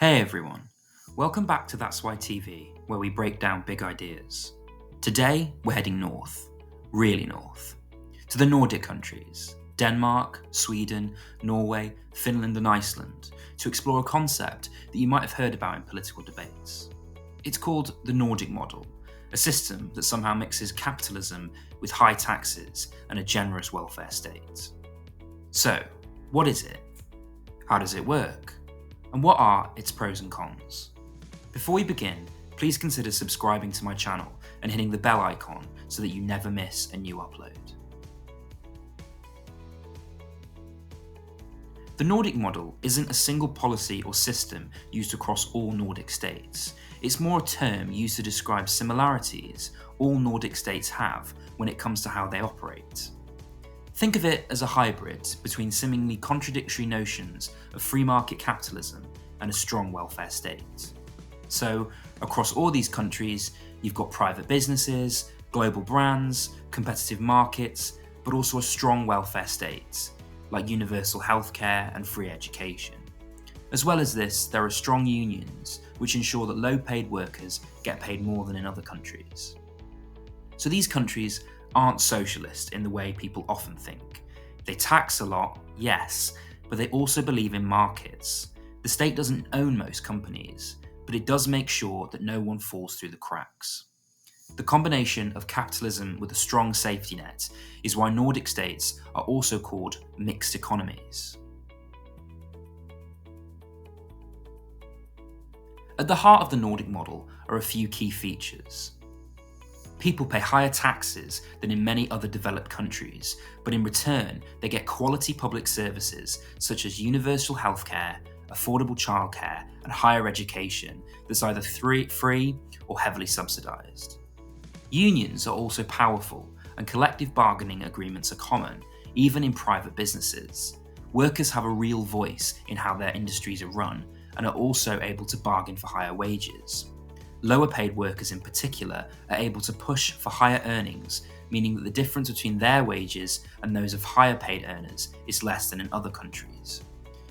Hey everyone, welcome back to That's Why TV, where we break down big ideas. Today we're heading north, really north, to the Nordic countries, Denmark, Sweden, Norway, Finland and Iceland, to explore a concept that you might have heard about in political debates. It's called the Nordic Model, a system that somehow mixes capitalism with high taxes and a generous welfare state. So, what is it? How does it work? And what are its pros and cons? Before we begin, please consider subscribing to my channel and hitting the bell icon so that you never miss a new upload. The Nordic model isn't a single policy or system used across all Nordic states. It's more a term used to describe similarities all Nordic states have when it comes to how they operate. Think of it as a hybrid between seemingly contradictory notions of free market capitalism and a strong welfare state. So, across all these countries, you've got private businesses, global brands, competitive markets, but also a strong welfare state, like universal healthcare and free education. As well as this, there are strong unions, which ensure that low-paid workers get paid more than in other countries. So these countries aren't socialist in the way people often think. They tax a lot, yes, but they also believe in markets. The state doesn't own most companies, but it does make sure that no one falls through the cracks. The combination of capitalism with a strong safety net is why Nordic states are also called mixed economies. At the heart of the Nordic model are a few key features. People pay higher taxes than in many other developed countries, but in return they get quality public services such as universal healthcare, affordable childcare and higher education that's either free or heavily subsidised. Unions are also powerful and collective bargaining agreements are common, even in private businesses. Workers have a real voice in how their industries are run and are also able to bargain for higher wages. Lower paid workers in particular are able to push for higher earnings, meaning that the difference between their wages and those of higher paid earners is less than in other countries.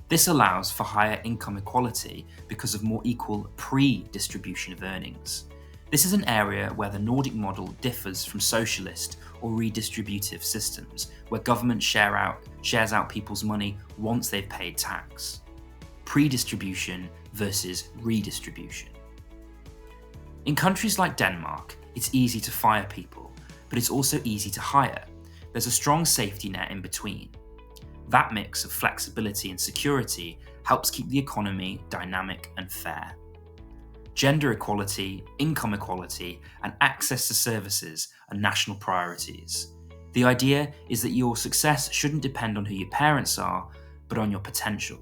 This allows for higher income equality because of more equal pre-distribution of earnings. This is an area where the Nordic model differs from socialist or redistributive systems, where government shares out people's money once they've paid tax. Pre-distribution versus redistribution. In countries like Denmark, it's easy to fire people, but it's also easy to hire. There's a strong safety net in between. That mix of flexibility and security helps keep the economy dynamic and fair. Gender equality, income equality, and access to services are national priorities. The idea is that your success shouldn't depend on who your parents are, but on your potential.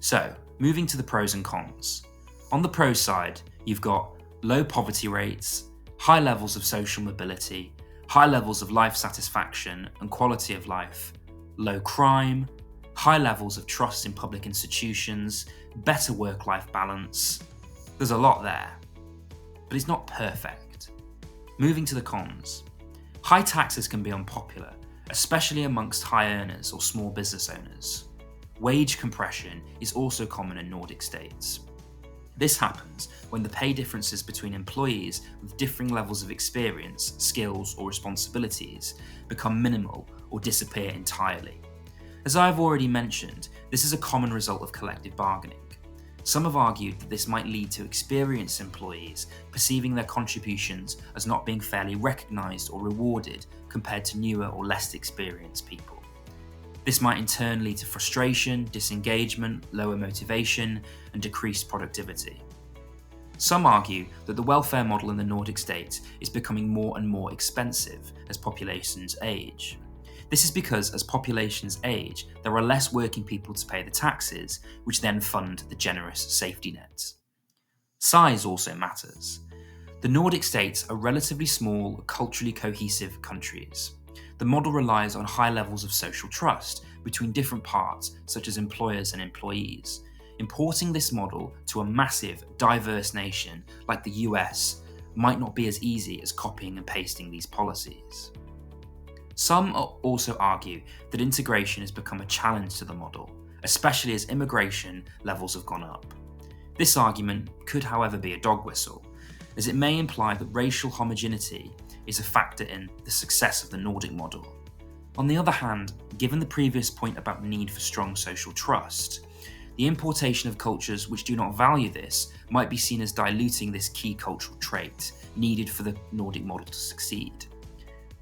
So, moving to the pros and cons. On the pros side, you've got low poverty rates, high levels of social mobility, high levels of life satisfaction and quality of life, low crime, high levels of trust in public institutions, better work-life balance. There's a lot there, but it's not perfect. Moving to the cons. High taxes can be unpopular, especially amongst high earners or small business owners. Wage compression is also common in Nordic states. This happens when the pay differences between employees with differing levels of experience, skills, or responsibilities become minimal or disappear entirely. As I have already mentioned, this is a common result of collective bargaining. Some have argued that this might lead to experienced employees perceiving their contributions as not being fairly recognised or rewarded compared to newer or less experienced people. This might in turn lead to frustration, disengagement, lower motivation, and decreased productivity. Some argue that the welfare model in the Nordic states is becoming more and more expensive as populations age. This is because as populations age, there are less working people to pay the taxes, which then fund the generous safety nets. Size also matters. The Nordic states are relatively small, culturally cohesive countries. The model relies on high levels of social trust between different parts, such as employers and employees. Importing this model to a massive, diverse nation like the US might not be as easy as copying and pasting these policies. Some also argue that integration has become a challenge to the model, especially as immigration levels have gone up. This argument could, however, be a dog whistle, as it may imply that racial homogeneity is a factor in the success of the Nordic model. On the other hand, given the previous point about the need for strong social trust, the importation of cultures which do not value this might be seen as diluting this key cultural trait needed for the Nordic model to succeed.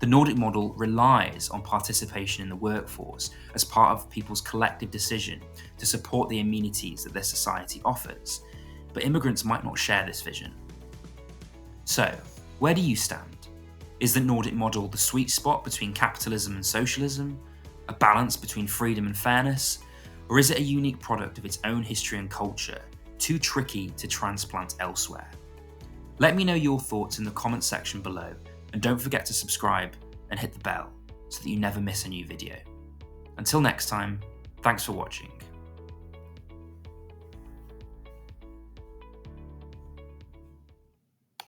The Nordic model relies on participation in the workforce as part of people's collective decision to support the amenities that their society offers, but immigrants might not share this vision. So, where do you stand? Is the Nordic model the sweet spot between capitalism and socialism, a balance between freedom and fairness, or is it a unique product of its own history and culture, too tricky to transplant elsewhere? Let me know your thoughts in the comments section below, and don't forget to subscribe and hit the bell so that you never miss a new video. Until next time, thanks for watching.